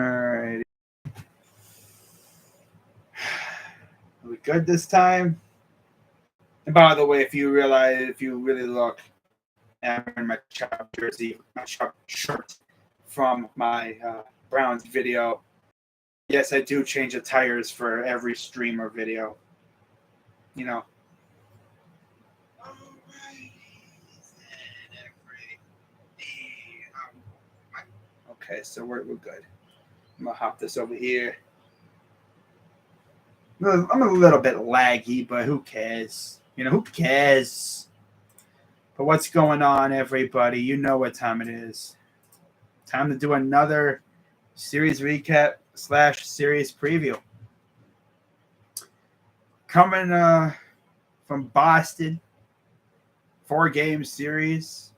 right. Are we good this time? And by the way, if you really look, I'm wearing my Chubb jersey, my Chubb shirt from my Browns video. Yes, I do change the tires for every stream or video. You know. Okay, so we're good. I'm gonna hop this over here. I'm a little bit laggy, but who cares? Who cares? But what's going on, everybody? You know what time it is. Time to do another series recap / series preview. Coming from Boston, 4-game series.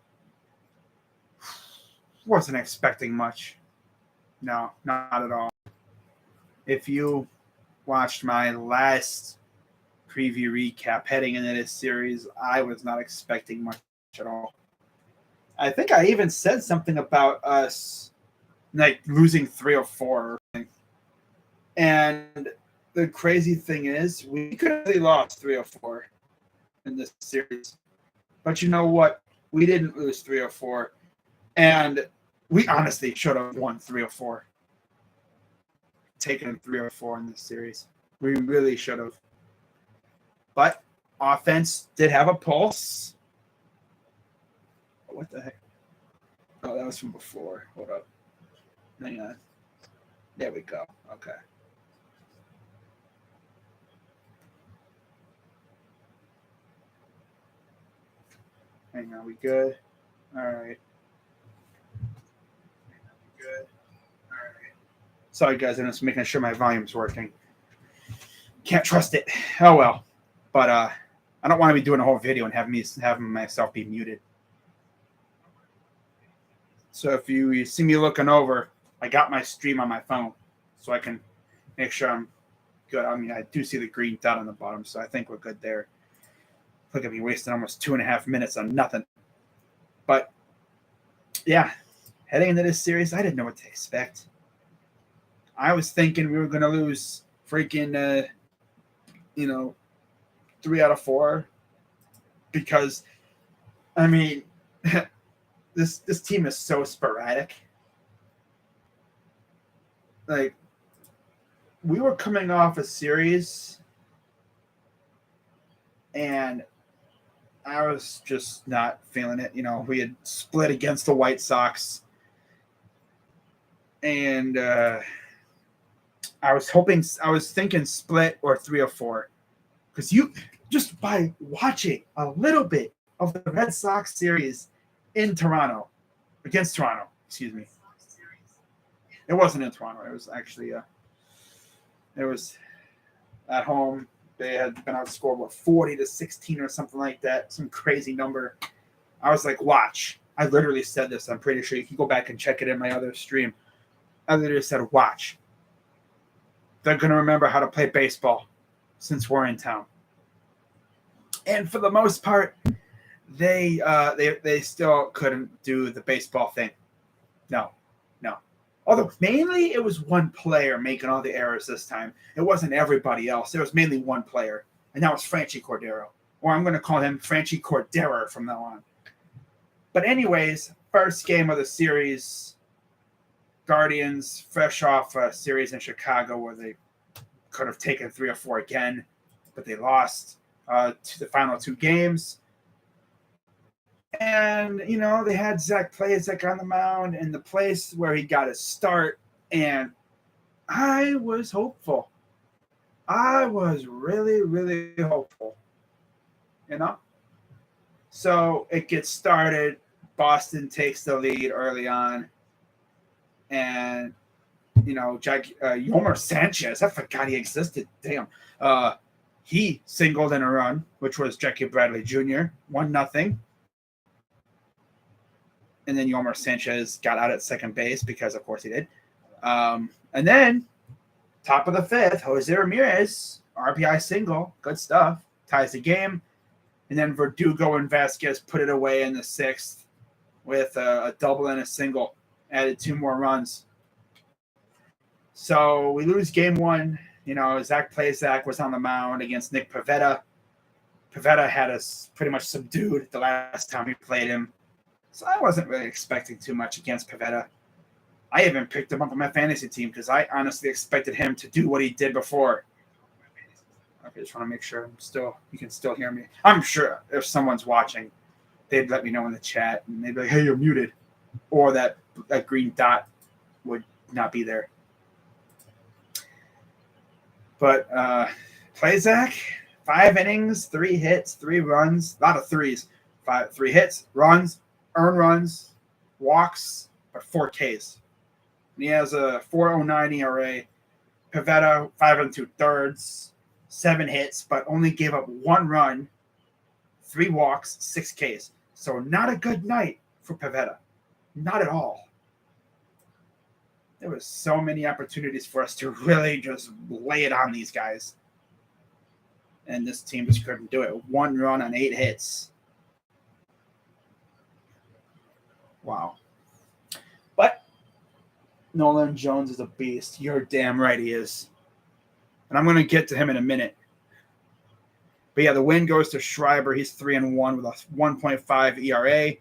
Wasn't expecting much. No, not at all. If you watched my last preview recap heading into this series, I was not expecting much at all. I think I even said something about us like losing 3 or 4. And the crazy thing is, we could have really lost 3 or 4 in this series. But you know what? We didn't lose 3 or 4. And we honestly should have won 3 or 4. Taken 3 or 4 in this series. We really should have. But offense did have a pulse. What the heck? Oh, that was from before. Hold up. Hang on. There we go. Okay. Hang on. We good? All right. Good. All right. Sorry, guys. I'm just making sure my volume's working. Can't trust it. Oh, well. But I don't want to be doing a whole video and having myself be muted. So if you see me looking over, I got my stream on my phone, so I can make sure I'm good. I mean, I do see the green dot on the bottom, so I think we're good there. Look at me wasting almost 2.5 minutes on nothing. But yeah, heading into this series, I didn't know what to expect. I was thinking we were going to lose freaking, 3 out of 4, because, I mean, this team is so sporadic. Like, we were coming off a series, and I was just not feeling it. We had split against the White Sox, and I was thinking split or 3 or 4, because you just by watching a little bit of the Red Sox series against Toronto, excuse me. It wasn't in Toronto. It was actually it was at home. They had been outscored 40-16 or something like that, some crazy number. I was like, watch. I literally said this. I'm pretty sure you can go back and check it in my other stream. I literally said, watch. They're going to remember how to play baseball since we're in town. And for the most part, they still couldn't do the baseball thing. No. Although mainly it was one player making all the errors this time. It wasn't everybody else. It was mainly one player, and that was Franchi Cordero. Or I'm going to call him Franchi Cordero from now on. But anyways, first game of the series, Guardians, fresh off a series in Chicago where they could have taken 3 or 4 again, but they lost to the final 2 games. And, they had Zach on the mound in the place where he got his start. And I was hopeful. I was really, really hopeful. So it gets started. Boston takes the lead early on. And, Yomer Sanchez, I forgot he existed. Damn. He singled in a run, which was Jackie Bradley Jr., 1-0. And then Yomer Sanchez got out at second base because, of course, he did. And then, top of the 5th, Jose Ramirez, RBI single, good stuff, ties the game. And then Verdugo and Vasquez put it away in the 6th with a double and a single, added 2 more runs. So we lose game one. Zach Plazak was on the mound against Nick Pivetta. Pivetta had us pretty much subdued the last time we played him. So I wasn't really expecting too much against Pivetta. I even picked him up on my fantasy team because I honestly expected him to do what he did before. Okay, just want to make sure you can still hear me. I'm sure if someone's watching, they'd let me know in the chat and they'd be like, hey, you're muted. Or that green dot would not be there. But Plazak, 5 innings, 3 hits, 3 runs, a lot of threes. 3 hits, runs, earned runs, walks, but 4 Ks. And he has a 4.09 ERA. Pivetta, 5 2/3, 7 hits, but only gave up 1 run, 3 walks, 6 Ks. So not a good night for Pivetta. Not at all. There was so many opportunities for us to really just lay it on these guys. And this team just couldn't do it. 1 run on 8 hits. Wow. But Nolan Jones is a beast. You're damn right he is. And I'm going to get to him in a minute. But yeah, the win goes to Schreiber. He's 3-1 with a 1.5 ERA,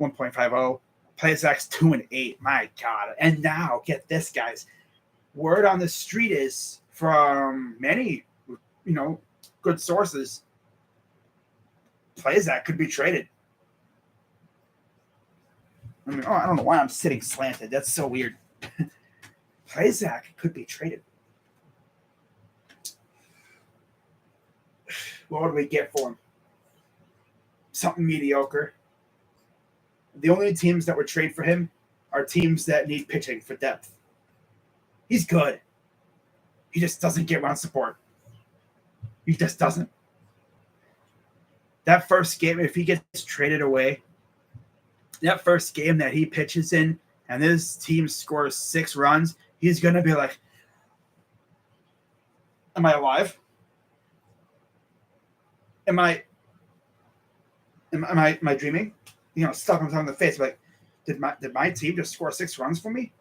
1.50. Plazak's 2-8. My God. And now, get this, guys. Word on the street is from many, good sources, Plazak could be traded. I don't know why I'm sitting slanted. That's so weird. Plazak could be traded. What would we get for him? Something mediocre. The only teams that would trade for him are teams that need pitching for depth. He's good. He just doesn't get run support. He just doesn't. That first game, if he gets traded away, that first game that he pitches in and this team scores 6 runs, he's going to be like, am I alive? Am I dreaming? Stuck him on the face. Like, did my team just score 6 runs for me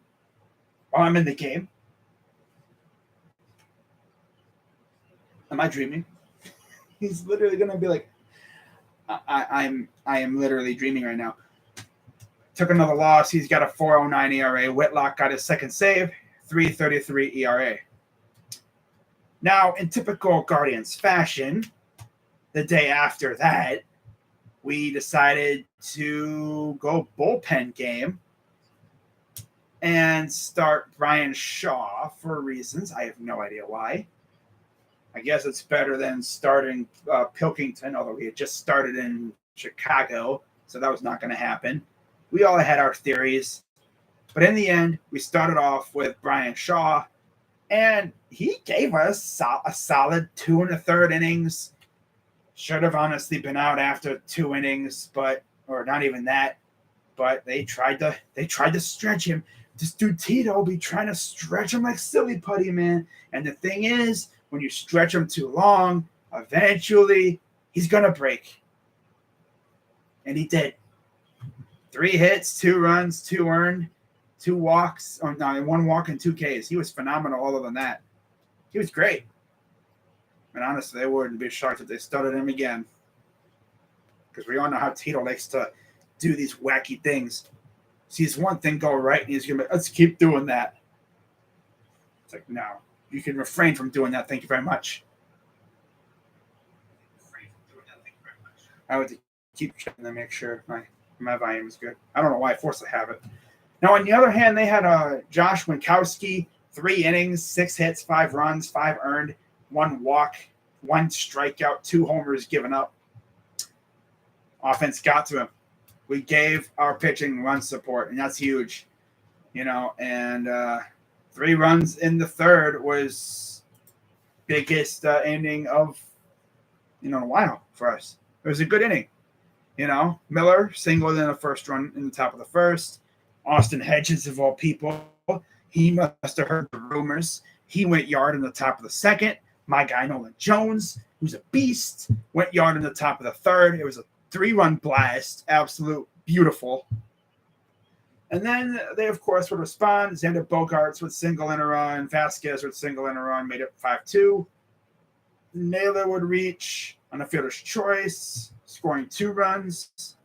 while I'm in the game? Am I dreaming? He's literally gonna be like, I am literally dreaming right now. Took another loss. He's got a 4.09 ERA. Whitlock got his second save, 3.33 ERA. Now, in typical Guardians fashion, the day after that, we decided to go bullpen game and start Brian Shaw for reasons. I have no idea why. I guess it's better than starting Pilkington, although he had just started in Chicago, so that was not going to happen. We all had our theories. But in the end, we started off with Brian Shaw, and he gave us a solid 2 1/3 innings. Should have honestly been out after 2 innings, or not even that. But they tried to stretch him. This dude Tito be trying to stretch him like silly putty, man. And the thing is, when you stretch him too long, eventually he's gonna break. And he did. 3 hits, 2 runs, 2 earned, 2 walks. 1 walk and 2 Ks. He was phenomenal. Other than that, he was great. And honestly, I wouldn't be shocked if they started him again. Because we all know how Tito likes to do these wacky things. Sees one thing go right, and he's going to be, let's keep doing that. It's like, no. You can refrain from doing that. Thank you very much. I would keep checking to make sure my volume is good. I don't know why I forced to have it. Now, on the other hand, they had Josh Winkowski, 3 innings, 6 hits, 5 runs, 5 earned, 1 walk, 1 strikeout, 2 homers given up. Offense got to him. We gave our pitching run support, and that's huge. And 3 runs in the third was biggest inning of a while for us. It was a good inning. Miller singled in the first run in the top of the first. Austin Hedges, of all people, he must have heard the rumors. He went yard in the top of the second. My guy Nolan Jones, who's a beast, went yard in the top of the third. It was a 3-run blast. Absolute beautiful. And then they, of course, would respond. Xander Bogaerts would single in a run. Vasquez would single in a run, made it 5-2. Naylor would reach on a fielder's choice, scoring 2 runs.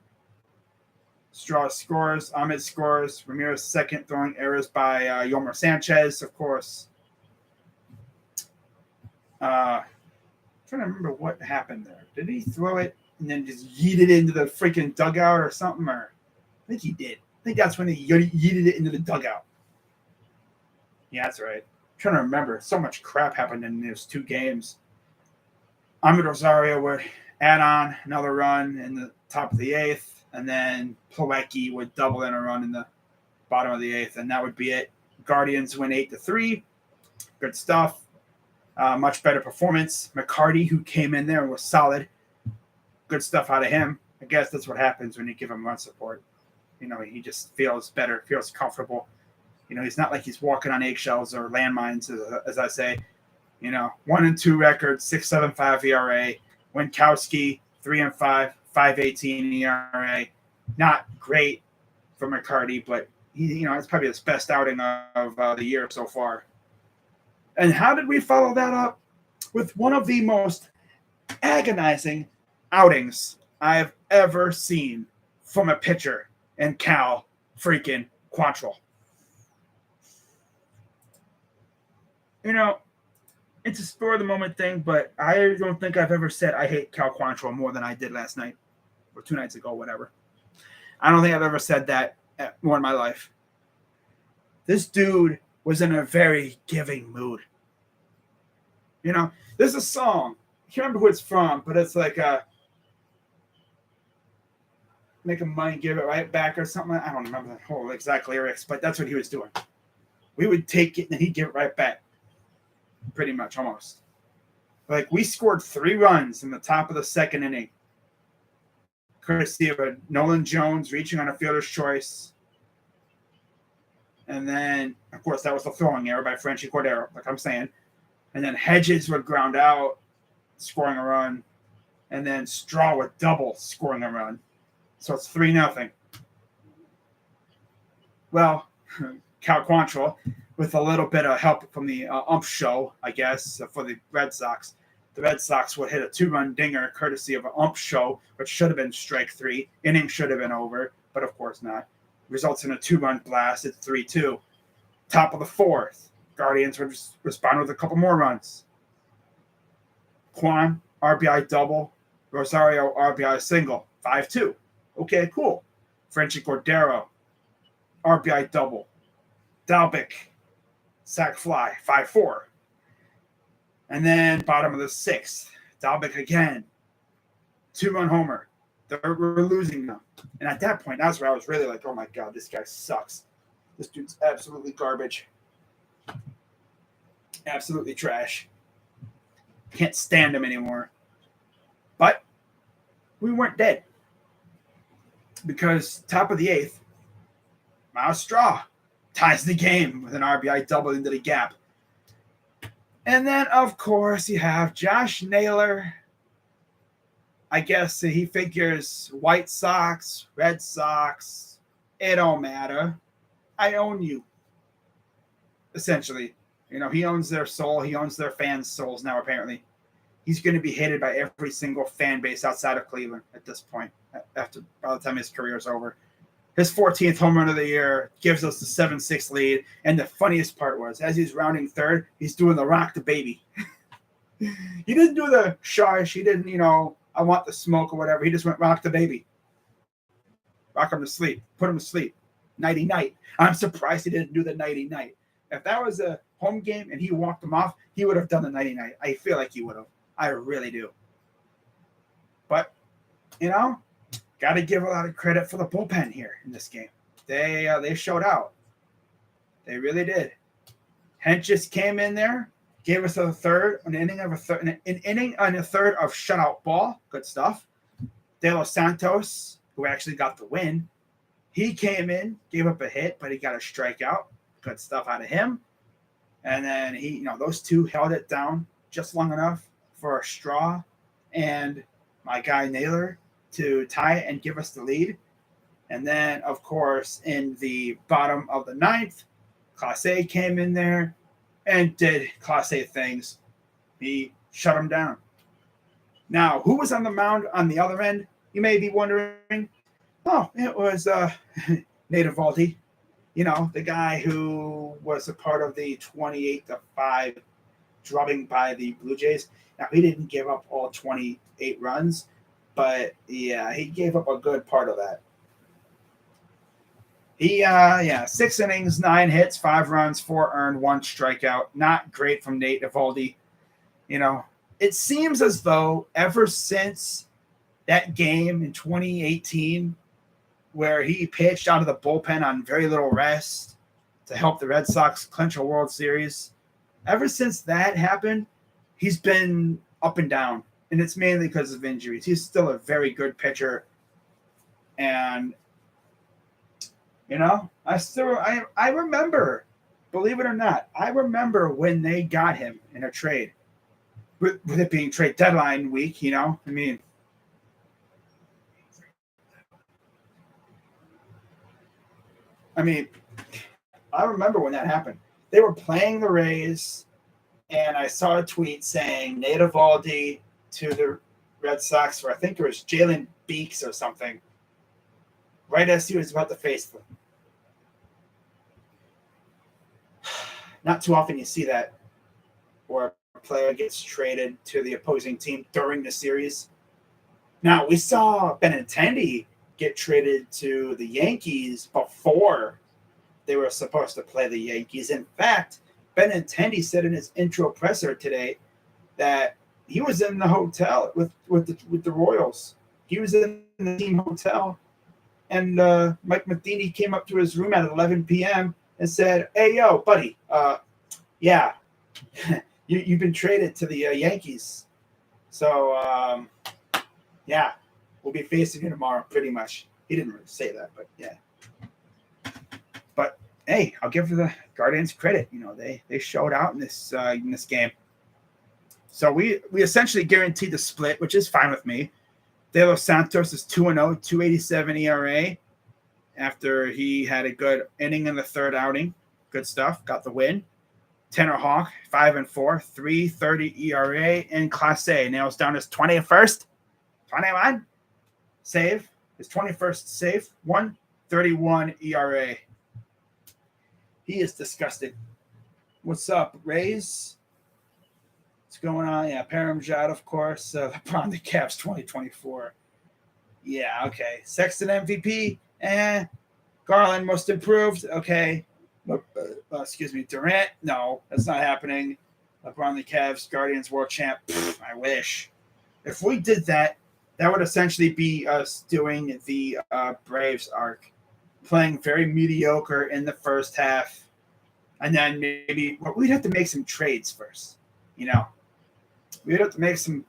Straw scores. Ahmed scores. Ramirez second, throwing errors by Yolmer Sanchez, of course. Trying to remember what happened there. Did he throw it and then just yeet it into the freaking dugout or something? Or I think he did. I think that's when he yeeted it into the dugout. Yeah, that's right. I'm trying to remember. So much crap happened in those 2 games. Ahmed Rosario would add on another run in the top of the 8th, and then Plawecki would double in a run in the bottom of the 8th, and that would be it. Guardians win 8-3. Good stuff. Much better performance. McCarty, who came in there and was solid. Good stuff out of him. I guess that's what happens when you give him run support. He just feels better, feels comfortable. He's not like he's walking on eggshells or landmines, as I say. 1-2 record, 6.75 ERA. Winkowski, 3-5, 5.18 ERA. Not great for McCarty, but it's probably his best outing of the year so far. And how did we follow that up? With one of the most agonizing outings I've ever seen from a pitcher in Cal freaking Quantrill. It's a spur of the moment thing, but I don't think I've ever said I hate Cal Quantrill more than I did last night or 2 nights ago, whatever. I don't think I've ever said that more in my life. This dude was in a very giving mood. There's a song. I can't remember who it's from, but it's like make a money, give it right back or something. I don't remember the whole exact lyrics, but that's what he was doing. We would take it and he'd give it right back. Pretty much, almost. Like, we scored 3 runs in the top of the 2nd inning. Courtesy of a Nolan Jones reaching on a fielder's choice. And then, of course, that was the throwing error by Frenchie Cordero, like I'm saying. And then Hedges would ground out, scoring a run. And then Straw would double, scoring a run. So it's 3-0. Well, Cal Quantrill, with a little bit of help from the ump show, I guess, for the Red Sox. The Red Sox would hit a 2-run dinger courtesy of an ump show, which should have been strike 3. Inning should have been over, but of course not. Results in a 2-run blast at 3-2. Top of the 4th. Guardians would respond with a couple more runs. Quan, RBI double. Rosario, RBI single. 5-2. Okay, cool. Frenchie Cordero, RBI double. Dalbec, sac fly, 5-4. And then bottom of the 6th, Dalbec again, 2-run homer. We're losing them. And at that point, that's where I was really like, oh my God, this guy sucks. This dude's absolutely garbage. Absolutely trash. Can't stand him anymore. But we weren't dead. Because top of the 8th, Miles Straw ties the game with an RBI double into the gap. And then, of course, you have Josh Naylor. I guess he figures White Sox, Red Sox, it don't matter. I own you. Essentially. He owns their soul. He owns their fans' souls now, apparently. He's going to be hated by every single fan base outside of Cleveland at this point, by the time his career is over. His 14th home run of the year gives us the 7-6 lead. And the funniest part was, as he's rounding third, he's doing the rock the baby. He didn't do the shush. He didn't, I want the smoke or whatever. He just went rock the baby. Rock him to sleep. Put him to sleep. Nighty-night. I'm surprised he didn't do the nighty-night. If that was a home game and he walked him off, he would have done the nighty-night. I feel like he would have. I really do. But, got to give a lot of credit for the bullpen here in this game. They showed out. They really did. Hent just came in there, gave us an inning and a third of shutout ball. Good stuff. De Los Santos, who actually got the win, he came in, gave up a hit, but he got a strikeout. Good stuff out of him. And then those two held it down just long enough for a Straw and my guy Naylor to tie it and give us the lead. And then, of course, in the bottom of the ninth, Class A came in there and did Class A things. He shut him down. Now, who was on the mound on the other end? You may be wondering. Oh, it was Nate Eovaldi, the guy who was a part of the 28-5 drubbing by the Blue Jays. Now, he didn't give up all 28 runs, but yeah, he gave up a good part of that. He, 6 innings, 9 hits, 5 runs, 4 earned, 1 strikeout. Not great from Nate Eovaldi. It seems as though ever since that game in 2018, where he pitched out of the bullpen on very little rest to help the Red Sox clinch a World Series, ever since that happened, he's been up and down, and it's mainly because of injuries. He's still a very good pitcher, and I remember, believe it or not, I remember when they got him in a trade, with it being trade deadline week. I remember when that happened. They were playing the Rays, and I saw a tweet saying Nate Eovaldi to the Red Sox for, I think it was Jalen Beeks or something, right as he was about to face them. Not too often you see that, where a player gets traded to the opposing team during the series. Now, we saw Benintendi get traded to the Yankees before they were supposed to play the Yankees. In fact, Benintendi said in his intro presser today that he was in the hotel with the Royals. He was in the team hotel, and Mike Matheny came up to his room at 11 p.m. and said, "Hey, yo, buddy, yeah, you've been traded to the Yankees. So, yeah, we'll be facing you tomorrow, pretty much." He didn't really say that, but yeah. But hey, I'll give the Guardians credit. They showed out in this game. So we essentially guaranteed the split, which is fine with me. De Los Santos is 2-0, 2.87 ERA after he had a good inning in the third outing. Good stuff. Got the win. Tanner Hawk, 5-4, 3.30 ERA in Class A. Nails down his 21st save. His 21st save, 1.31 ERA. He is disgusting. What's up, Rays? What's going on? Yeah, Paramjot, of course. LeBron the Cavs 2024. Yeah, okay. Sexton MVP. Garland most improved. Okay. Excuse me. Durant. No, that's not happening. LeBron the Cavs, Guardians world champ. I wish. If we did that, that would essentially be us doing the Braves arc. Playing very mediocre in the first half. And then maybe we'd have to make some trades first. We'd have to make some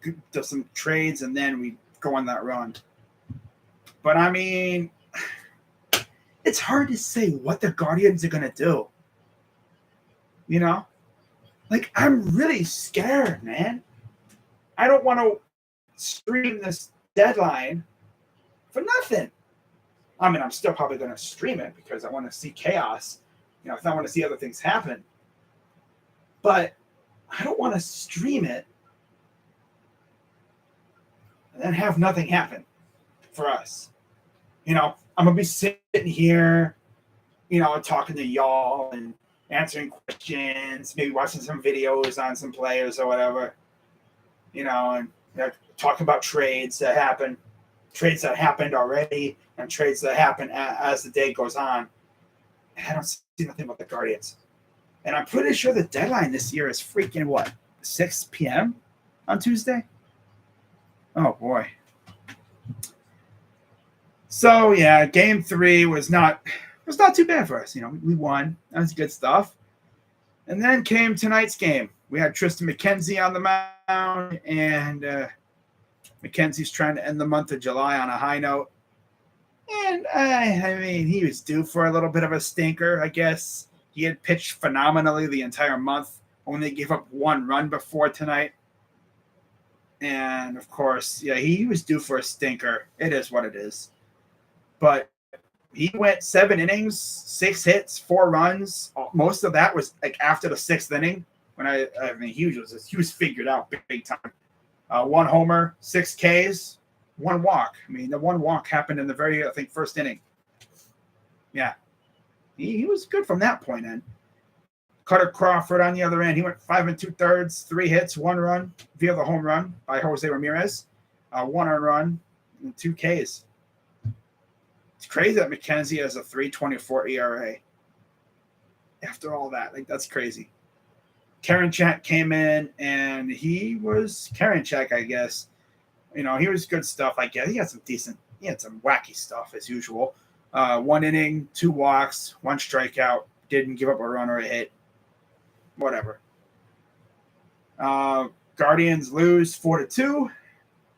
trades, and then we go on that run. But it's hard to say what the Guardians are going to do. I'm really scared, man. I don't want to stream this deadline for nothing. I'm still probably going to stream it because I want to see chaos. If I want to see other things happen. But I don't want to stream it and then have nothing happen for us. I'm going to be sitting here, talking to y'all and answering questions, maybe watching some videos on some players or whatever, and talking about trades that happened already and trades that happen as the day goes on. And I don't see nothing about the Guardians. And I'm pretty sure the deadline this year is freaking what? 6 p.m. on Tuesday? Oh, boy. So, yeah, game 3 was not too bad for us. We won. That was good stuff. And then came tonight's game. We had Tristan McKenzie on the mound, and McKenzie's trying to end the month of July on a high note. And, he was due for a little bit of a stinker, I guess. He had pitched phenomenally the entire month. Only gave up 1 run before tonight. And, of course, yeah, he was due for a stinker. It is what it is. But He went 7 innings, 6 hits, 4 runs. Most of that was like after the 6th inning. When I mean, he was figured out big time. 1 homer, 6 Ks, 1 walk. I mean, the 1 walk happened in the very, I think, first inning. Yeah, he was good from that point in. Cutter Crawford on the other end. He went 5 2/3, 3 hits, 1 run via the home run by Jose Ramirez, 1 run, and 2 Ks. It's crazy that McKenzie has a 3.24 ERA. After all that, like that's crazy. Karinchak came in and he was Karinchak, I guess. You know, he was good stuff. I guess he had some wacky stuff as usual. 1 inning, 2 walks, 1 strikeout. Didn't give up a run or a hit. Whatever. Guardians lose 4-2.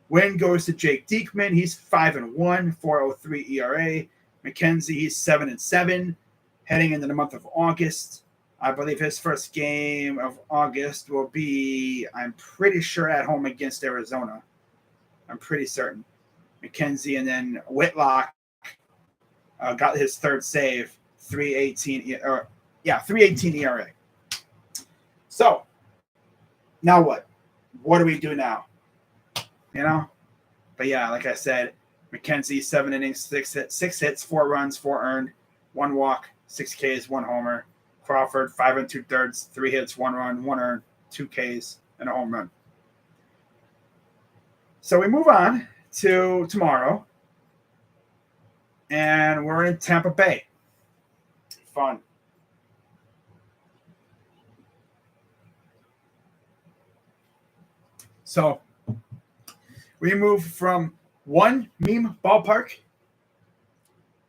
Win goes to Jake Diekman. He's 5-1, 4.03 ERA. McKenzie, he's 7-7. Heading into the month of August. I believe his first game of August will be, I'm pretty sure, at home against Arizona. I'm pretty certain. McKenzie, and then Whitlock got his 3rd save, 3.18 ERA. So, now what? What do we do now? You know? But yeah, like I said, McKenzie, 7 innings, 6 hits, 4 runs, 4 earned, 1 walk, 6 Ks, 1 homer. Crawford, 5 2/3, 3 hits, 1 run, 1 earned, 2 Ks, and a home run. So we move on to tomorrow, and we're in Tampa Bay. Fun. So we move from one meme ballpark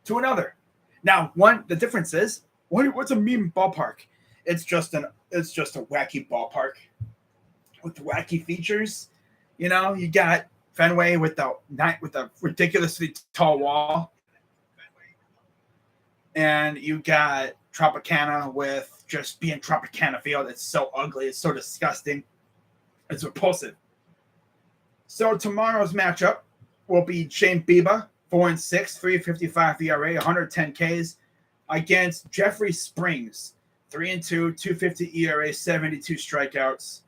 to another. Now, the difference is, what's a meme ballpark? It's just a wacky ballpark with wacky features. You know, you got Fenway with the ridiculously tall wall, and you got Tropicana with just being Tropicana Field. It's so ugly. It's so disgusting. It's repulsive. So tomorrow's matchup will be Shane Bieber, 4-6, 3.55 ERA, 110 Ks, against Jeffrey Springs, 3-2, 2.50 ERA, 72 strikeouts.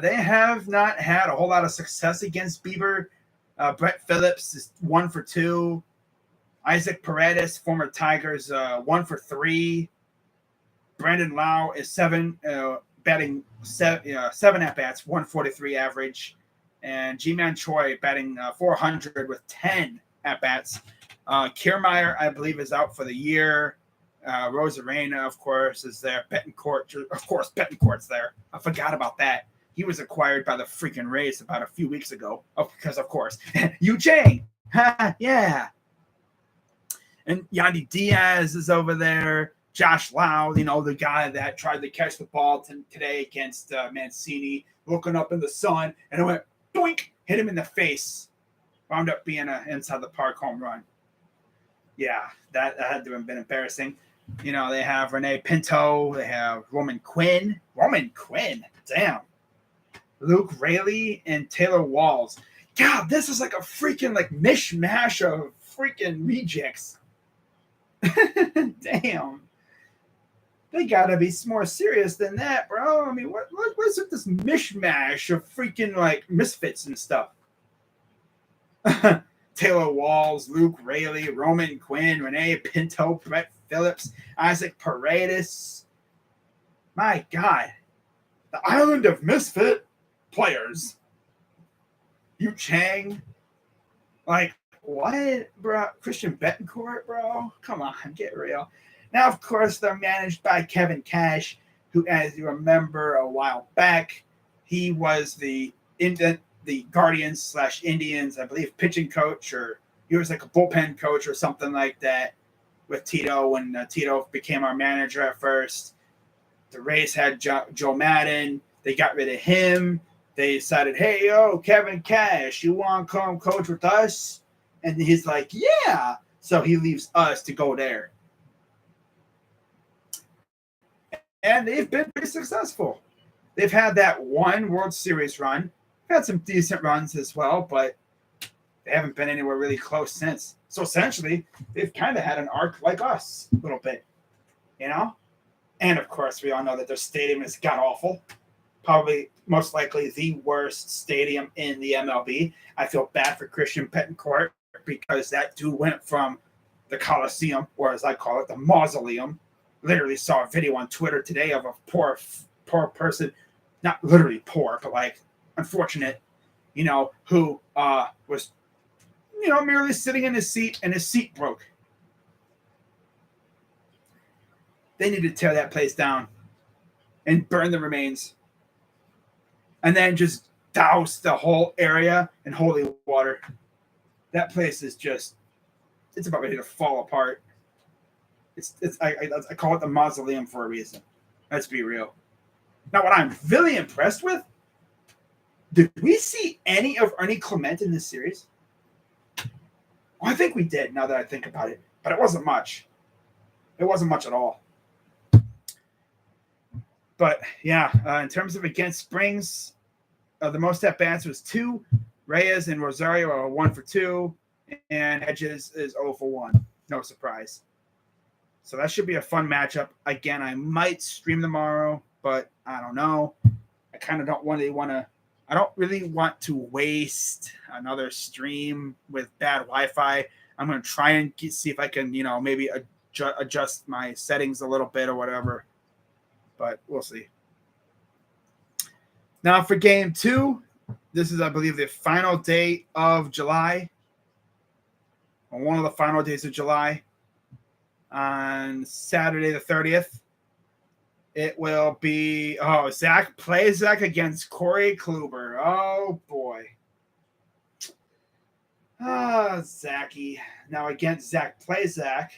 They have not had a whole lot of success against Bieber. Brett Phillips is 1-2. Isaac Paredes, former Tigers, 1-3. Brandon Lau is 7, batting 7 at bats, 143 average, and G-Man Choi batting 400 with 10 at bats. Kiermaier, I believe, is out for the year. Rosarena, of course, is there. Betancourt's there. I forgot about that. He was acquired by the freaking Rays about a few weeks ago. Because, of course, Yu Chang. Yeah. And Yandy Diaz is over there. Josh Lau, you know, the guy that tried to catch the ball today against Mancini, looking up in the sun, and it went boink, hit him in the face. Wound up being an inside the park home run. Yeah, that had to have been embarrassing. You know, they have Renee Pinto, they have Roman Quinn, damn. Luke Raley and Taylor Walls. God, this is like a freaking mishmash of freaking rejects. Damn. They gotta be more serious than that, bro. I mean, what's with this mishmash of freaking misfits and stuff? Taylor Walls, Luke Raley, Roman Quinn, Renee Pinto, Brett Phillips, Isaac Paredes. My God. The island of misfit players. Yu Chang. What, bro? Christian Betancourt, bro? Come on, get real. Now, of course, they're managed by Kevin Cash, who, as you remember a while back, he was the Guardians/Indians, I believe, pitching coach, or he was like a bullpen coach or something like that with Tito when Tito became our manager at first. The Rays had Joe Madden. They got rid of him. They decided, hey, yo, Kevin Cash, you want to come coach with us? And he's like, yeah. So he leaves us to go there. And they've been pretty successful. They've had that one World Series run. Had some decent runs as well, but They haven't been anywhere really close since. So essentially, they've kind of had an arc like us a little bit, you know? And of course, we all know that their stadium is god awful. Probably most likely the worst stadium in the MLB. I feel bad for Christian Betancourt because that dude went from the Coliseum, or as I call it, the mausoleum. Literally saw a video on Twitter today of a poor person, not literally poor, but like unfortunate, who was, merely sitting in his seat and his seat broke. They need to tear that place down and burn the remains. And then just douse the whole area in holy water. That place is just, it's about ready to fall apart. I call it the mausoleum for a reason. Let's be real. Now, what I'm really impressed with, did we see any of Ernie Clement in this series? Well, I think we did, now that I think about it. But it wasn't much. It wasn't much at all. But, yeah, in terms of against Springs, the most at-bats was 2. Reyes and Rosario are 1 for 2. And Hedges is 0 for 1. No surprise. So that should be a fun matchup. Again, I might stream tomorrow, but I don't know. I kind of don't really want to. I don't really want to waste another stream with bad Wi-Fi. I'm going to try and see if I can, maybe adjust my settings a little bit or whatever. But we'll see. Now for game 2, this is, I believe, the final day of July. Or one of the final days of July. On Saturday the 30th, it will be, Zach Plazak against Corey Kluber. Oh, boy. Zachy. Now, against Zach Plazak,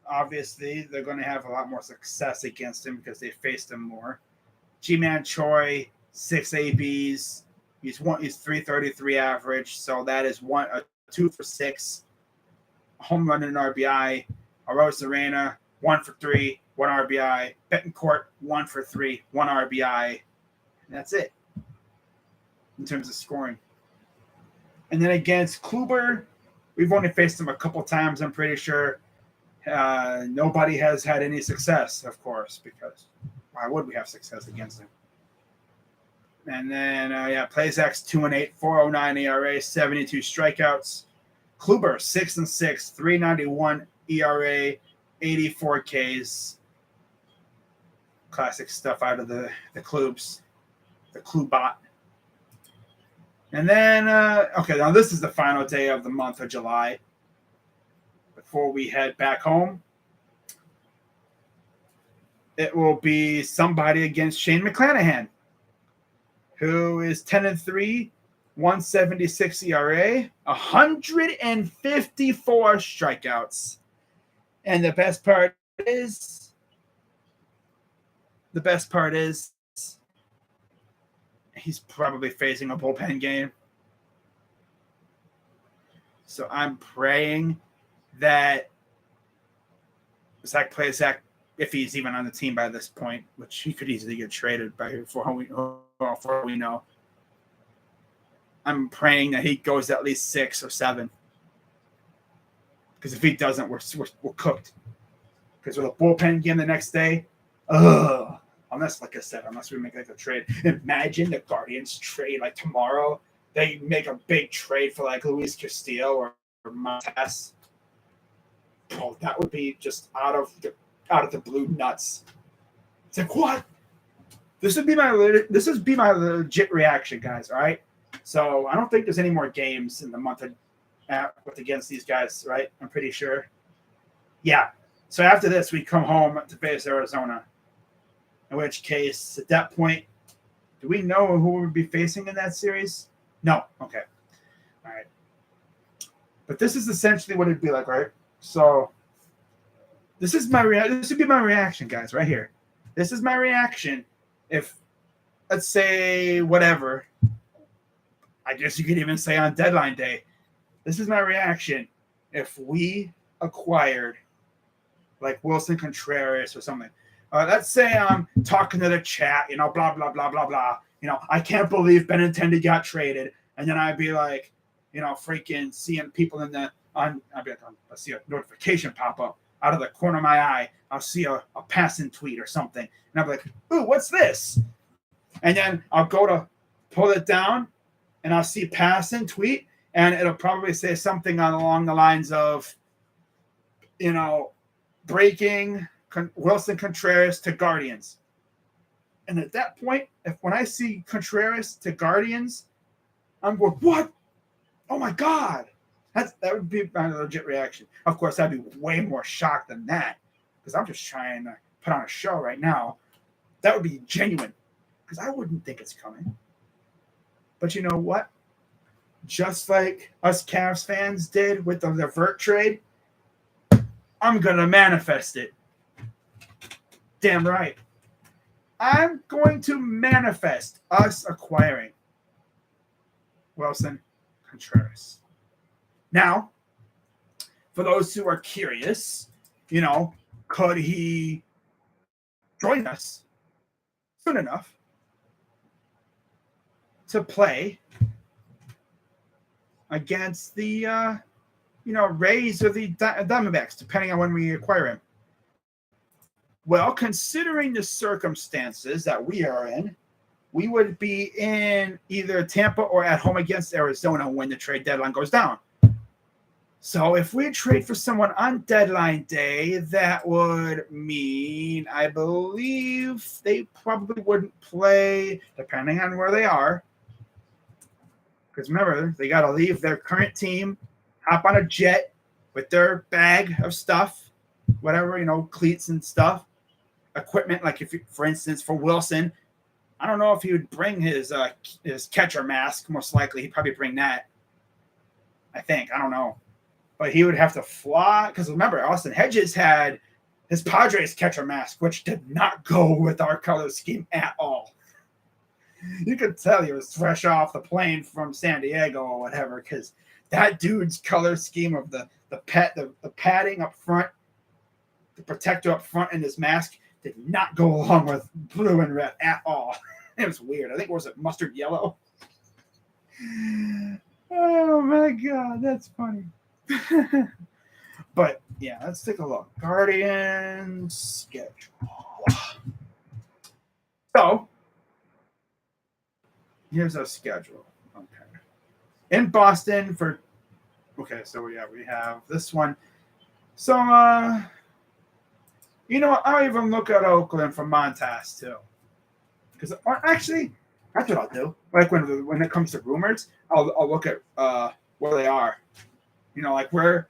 obviously, they're going to have a lot more success against him because they faced him more. G-Man Choi, 6 ABs. He's 333 average, so that is 2 for 6. Home run and RBI. Arozarena, 1 for 3, 1 RBI. Betancourt, 1 for 3, 1 RBI. And that's it in terms of scoring. And then against Kluber, we've only faced him a couple times, I'm pretty sure. Nobody has had any success, of course, because why would we have success against him? And then, Plazak's 2-8, 4.09 ERA, 72 strikeouts. Kluber, 6-6, 3.91 ERA, 84 Ks. Classic stuff out of the Klubs, the Klubot. And then, now this is the final day of the month of July. Before we head back home, it will be somebody against Shane McClanahan, who is 10-3, 176 ERA, 154 strikeouts. And the best part is he's probably facing a bullpen game. So I'm praying that Zach Plazak, if he's even on the team by this point, which he could easily get traded before we know. I'm praying that he goes at least 6 or 7. Because if he doesn't, we're cooked. Because with a bullpen game the next day, unless, like I said, unless we make like a trade. Imagine the Guardians trade like tomorrow. They make a big trade for like Luis Castillo or Montes. Oh, that would be just out of the blue nuts. It's like, what? This would be my legit reaction, guys. All right. So I don't think there's any more games in the month against these guys, right? I'm pretty sure. Yeah. So after this, we come home to face Arizona. In which case, at that point, do we know who we'll be facing in that series? No. Okay. All right. But this is essentially what it'd be like, right? So this would be my reaction, guys, right here. This is my reaction if, let's say, whatever. I guess you could even say on deadline day. This is my reaction if we acquired like Wilson Contreras or something. Let's say I'm talking to the chat, blah, blah, blah, blah, blah. I can't believe Benintendi got traded. And then I'd be like, freaking seeing people I'll see a notification pop up out of the corner of my eye. I'll see a passing tweet or something, and I'll be like, "Ooh, what's this?" And then I'll go to pull it down, and I'll see passing tweet, and it'll probably say something along the lines of, breaking Wilson Contreras to Guardians. And at that point, when I see Contreras to Guardians, I'm going, what? Oh my God. That would be a legit reaction. Of course, I'd be way more shocked than that, because I'm just trying to put on a show right now. That would be genuine, because I wouldn't think it's coming. But you know what? Just like us Cavs fans did with the Levert trade, I'm going to manifest it. Damn right. I'm going to manifest us acquiring Wilson Contreras. Now, for those who are curious, could he join us soon enough to play against the Rays or the Diamondbacks, depending on when we acquire him? Well, considering the circumstances that we are in, we would be in either Tampa or at home against Arizona when the trade deadline goes down. So if we trade for someone on deadline day, that would mean, I believe, they probably wouldn't play, depending on where they are. Because remember, they got to leave their current team, hop on a jet with their bag of stuff, whatever, cleats and stuff, equipment. Like for instance, for Wilson, I don't know if he would bring his catcher mask. Most likely, he'd probably bring that. I think. I don't know. But he would have to fly, because remember, Austin Hedges had his Padres catcher mask, which did not go with our color scheme at all. You could tell he was fresh off the plane from San Diego or whatever, because that dude's color scheme of the padding up front, the protector up front, and his mask did not go along with blue and red at all. It was weird. I think it was mustard yellow. Oh my God, that's funny. But yeah, let's take a look. Guardians schedule. So here's our schedule. Okay. In Boston so we have this one. So I'll even look at Oakland for Montas too. Because actually, that's what I'll do. Like when it comes to rumors, I'll look at where they are. Like where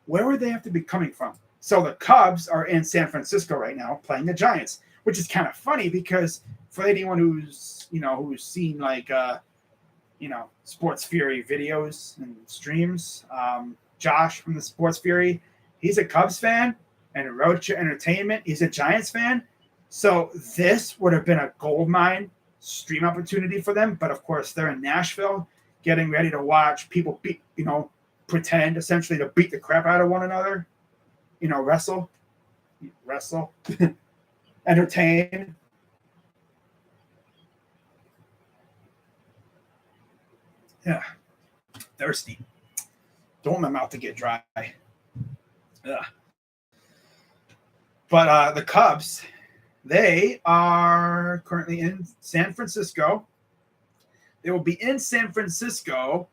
would they have to be coming from? So the Cubs are in San Francisco right now playing the Giants, which is kind of funny because for anyone who's seen like Sports Fury videos and streams, Josh from the Sports Fury, he's a Cubs fan, and Rocha Entertainment, he's a Giants fan. So this would have been a gold mine stream opportunity for them, but of course they're in Nashville getting ready to watch people pretend essentially to beat the crap out of one another, wrestle, entertain. Yeah, thirsty. Don't want my mouth to get dry. Ugh. But the Cubs, they are currently in San Francisco. They will be in San Francisco,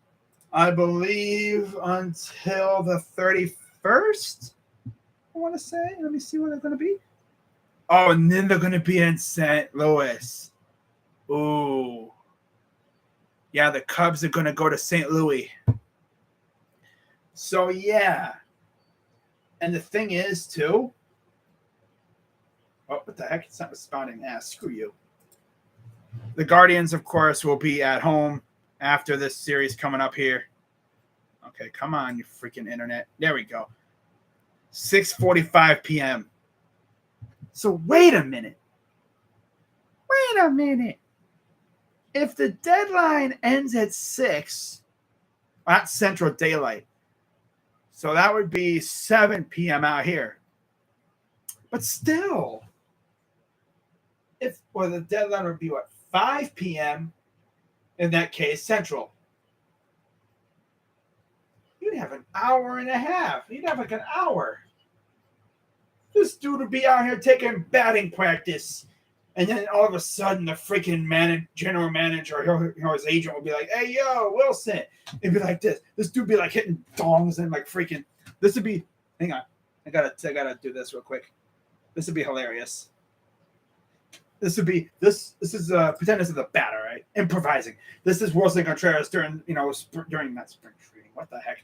I believe, until the 31st, I want to say. Let me see where they're going to be. Oh, and then they're going to be in St. Louis. Ooh. Yeah, the Cubs are going to go to St. Louis. So, yeah. And the thing is, too. Oh, what the heck? It's not responding. Screw you. The Guardians, of course, will be at home after this series coming up here. Okay, come on, you freaking internet. There we go. 6:45 p.m. So wait a minute. If the deadline ends at 6, that's Central Daylight. So that would be 7 p.m. out here. But still, the deadline would be 5 p.m. in that case, Central. you'd have an hour and a half. You'd have like an hour. This dude would be out here taking batting practice. And then all of a sudden, the freaking general manager or his agent would be like, hey, yo, Wilson. It'd be like this. This dude would be like hitting dongs and like freaking. This would be. Hang on. I gotta do this real quick. This would be hilarious. This would be this is pretend this is a batter, right? Improvising. This is Wilson Contreras during during that spring training. What the heck?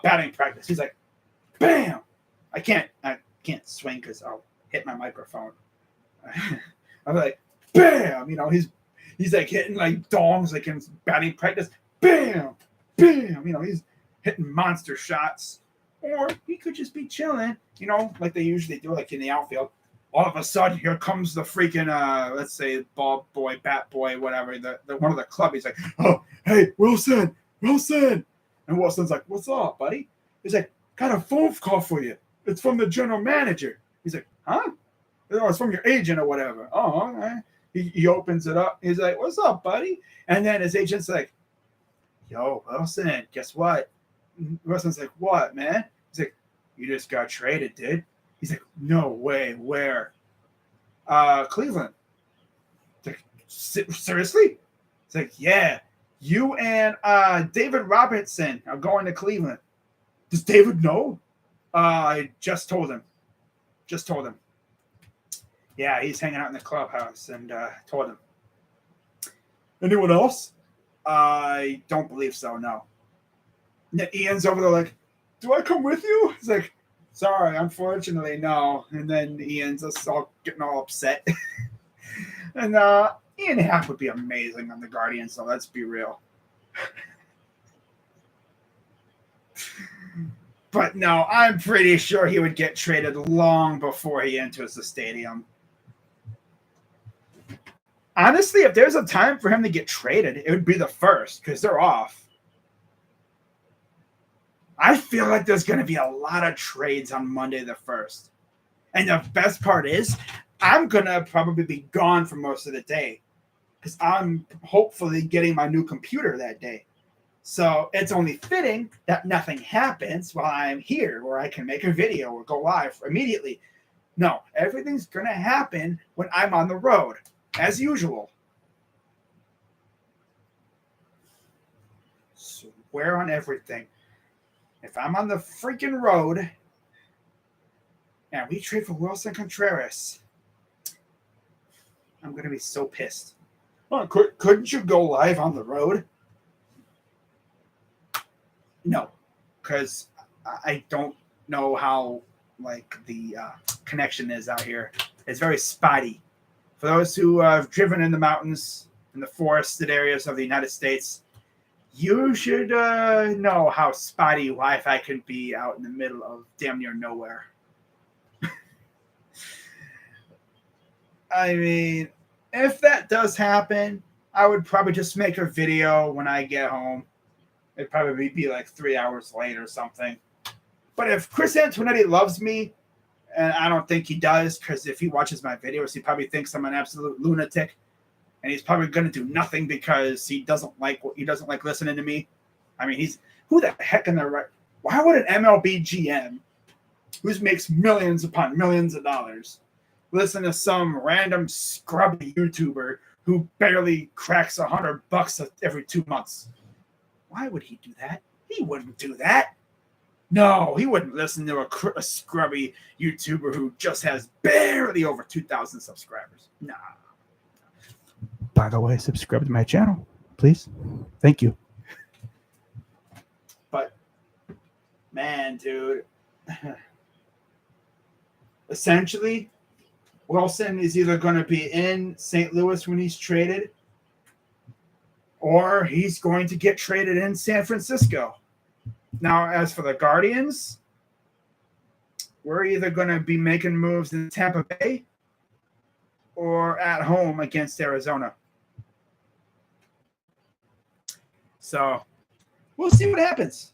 Batting practice. He's like, bam! I can't swing because I'll hit my microphone. I'm like, bam! He's like hitting like dongs like in batting practice. Bam! Bam! He's hitting monster shots. Or he could just be chilling, like they usually do, like in the outfield. All of a sudden, here comes the freaking, let's say, ball boy, bat boy, whatever, the one of the club. He's like, oh, hey, Wilson. And Wilson's like, what's up, buddy? He's like, got a phone call for you. It's from the general manager. He's like, huh? Oh, it's from your agent or whatever. Oh, all right. He opens it up. He's like, what's up, buddy? And then his agent's like, yo, Wilson, guess what? Wilson's like, what, man? He's like, you just got traded, dude. He's like, no way, where? Cleveland. He's like, seriously? He's like, yeah, you and David Robertson are going to Cleveland. Does David know? I just told him. Yeah, he's hanging out in the clubhouse and told him. Anyone else? I don't believe so, no. And Ian's over there like, do I come with you? He's like, sorry, unfortunately, no. And then Ian's just all getting all upset. And Ian Happ would be amazing on the Guardians, so let's be real. But no, I'm pretty sure he would get traded long before he enters the stadium. Honestly, if there's a time for him to get traded, it would be the first because they're off. I feel like there's going to be a lot of trades on Monday the 1st. And the best part is I'm going to probably be gone for most of the day because I'm hopefully getting my new computer that day. So it's only fitting that nothing happens while I'm here where I can make a video or go live immediately. No, everything's going to happen when I'm on the road, as usual. Swear on everything. If I'm on the freaking road and we trade for Wilson Contreras, I'm going to be so pissed. Oh, couldn't you go live on the road? No, because I don't know how the connection is out here. It's very spotty. For those who have driven in the mountains, in the forested areas of the United States, you should know how spotty Wi-Fi can be out in the middle of damn near nowhere. I mean, if that does happen, I would probably just make a video when I get home. It'd probably be like 3 hours late or something. But if Chris Antonetti loves me, and I don't think he does, because if he watches my videos, he probably thinks I'm an absolute lunatic. And he's probably going to do nothing because he doesn't like listening to me. I mean, who the heck in the right? Why would an MLB GM who makes millions upon millions of dollars listen to some random scrubby YouTuber who barely cracks $100 every 2 months? Why would he do that? He wouldn't do that. No, he wouldn't listen to a scrubby YouTuber who just has barely over 2,000 subscribers. Nah. By the way, subscribe to my channel, please. Thank you. But, man, dude. Essentially, Wilson is either going to be in St. Louis when he's traded, or he's going to get traded in San Francisco. Now, as for the Guardians, we're either going to be making moves in Tampa Bay or at home against Arizona. So we'll see what happens.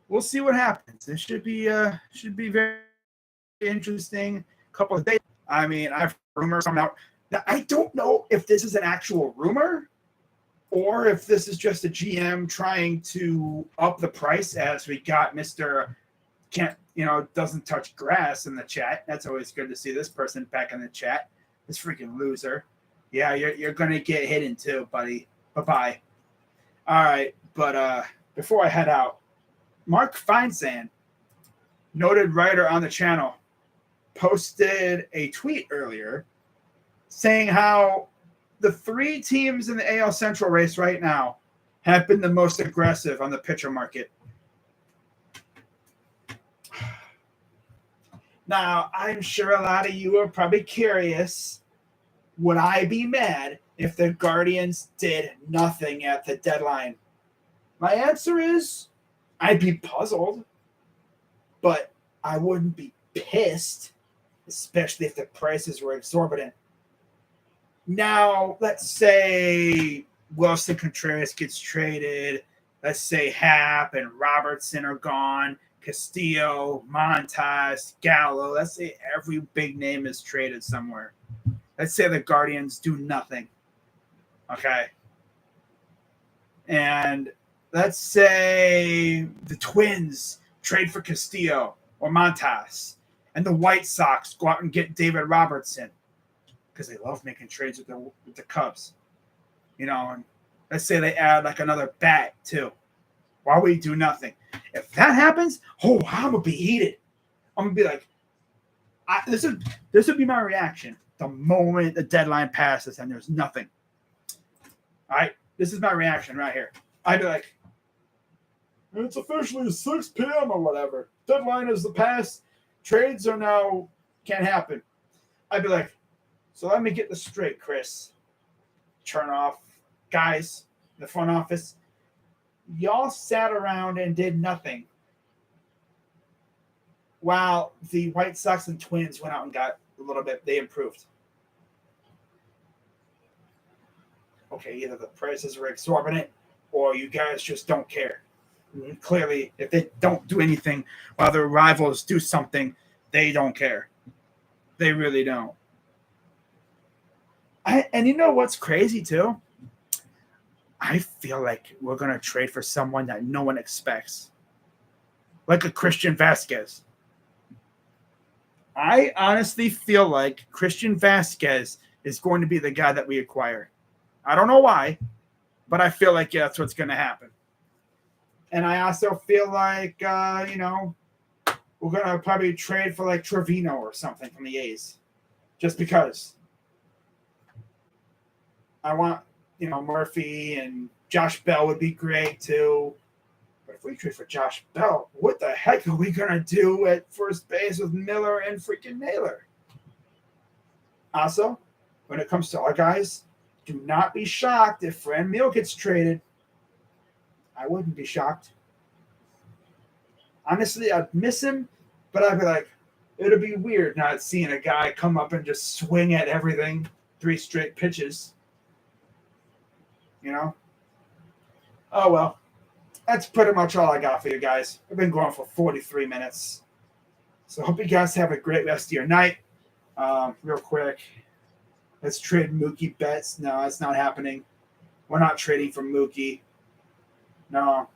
It should be very interesting couple of days. I mean, I've rumors coming out. Now, I don't know if this is an actual rumor or if this is just a GM trying to up the price, as we got Mr. Doesn't touch grass in the chat. That's always good to see this person back in the chat. This freaking loser. Yeah, you're gonna get hidden too, buddy. Bye-bye. All right, but before I head out, Mark Feinsand, noted writer on the channel, posted a tweet earlier saying how the three teams in the AL Central race right now have been the most aggressive on the pitcher market. Now, I'm sure a lot of you are probably curious, would I be mad if the Guardians did nothing at the deadline? My answer is I'd be puzzled, but I wouldn't be pissed, especially if the prices were exorbitant. Now, let's say Wilson Contreras gets traded. Let's say Happ and Robertson are gone. Castillo, Montas, Gallo. Let's say every big name is traded somewhere. Let's say the Guardians do nothing. Okay. And let's say the Twins trade for Castillo or Montas, and the White Sox go out and get David Robertson because they love making trades with the Cubs. And let's say they add like another bat too. Why would we do nothing? If that happens, I'm gonna be heated. I'm gonna be like, this would be my reaction the moment the deadline passes and there's nothing. All right, this is my reaction right here. I'd be like, it's officially 6 p.m. or whatever. Deadline is the past. Trades are now can't happen. I'd be like, so let me get this straight, Chris. Turn off, guys, the front office. Y'all sat around and did nothing while the White Sox and Twins went out and got a little bit. They improved. Okay, either the prices were exorbitant or you guys just don't care. Clearly, if they don't do anything while their rivals do something, they don't care. They really don't. And you know what's crazy too? I feel like we're going to trade for someone that no one expects. Like a Christian Vasquez. I honestly feel like Christian Vasquez is going to be the guy that we acquire. I don't know why, but I feel like that's what's going to happen. And I also feel like, we're going to probably trade for like Trevino or something from the A's. Just because. I want, Murphy and Josh Bell would be great too. But if we trade for Josh Bell, what the heck are we going to do at first base with Miller and freaking Naylor? Also, when it comes to our guys, do not be shocked if Franmil gets traded. I wouldn't be shocked. Honestly, I'd miss him, but I'd be like, it'd be weird not seeing a guy come up and just swing at everything 3 straight pitches. Oh, well, that's pretty much all I got for you guys. I've been going for 43 minutes. So hope you guys have a great rest of your night. Real quick, let's trade Mookie Betts. No, that's not happening. We're not trading for Mookie. No.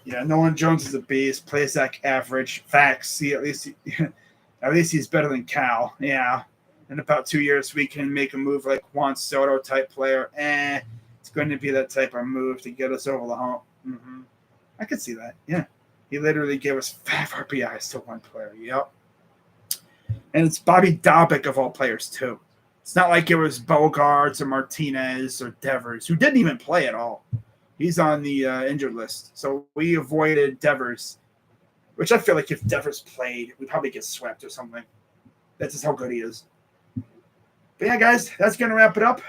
Nolan Jones is a beast. Plays like average. Facts. See, at least he's better than Cal. Yeah. In about 2 years, we can make a move like Juan Soto type player. It's going to be that type of move to get us over the hump. Mm-hmm. I could see that. Yeah. He literally gave us 5 RBIs to one player. Yep. And it's Bobby Dobik of all players, too. It's not like it was Bogarts or Martinez or Devers, who didn't even play at all. He's on the injured list. So we avoided Devers, which I feel like if Devers played, we'd probably get swept or something. That's just how good he is. But yeah, guys, that's going to wrap it up.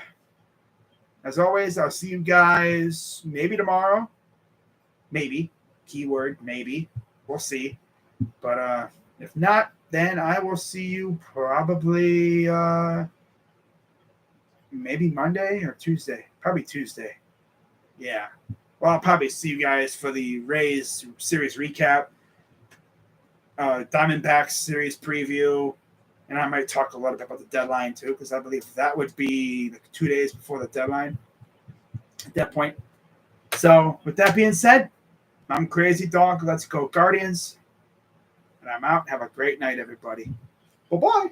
As always, I'll see you guys maybe tomorrow. Maybe. Keyword, maybe. We'll see. But if not, then I will see you probably maybe Monday or Tuesday. Probably Tuesday. Yeah. Well, I'll probably see you guys for the Rays series recap, Diamondbacks series preview, And I might talk a little bit about the deadline too, because I believe that would be like 2 days before the deadline at that point. So with that being said, I'm Crazy Dog. Let's go Guardians. And I'm out. Have a great night, everybody. Bye-bye.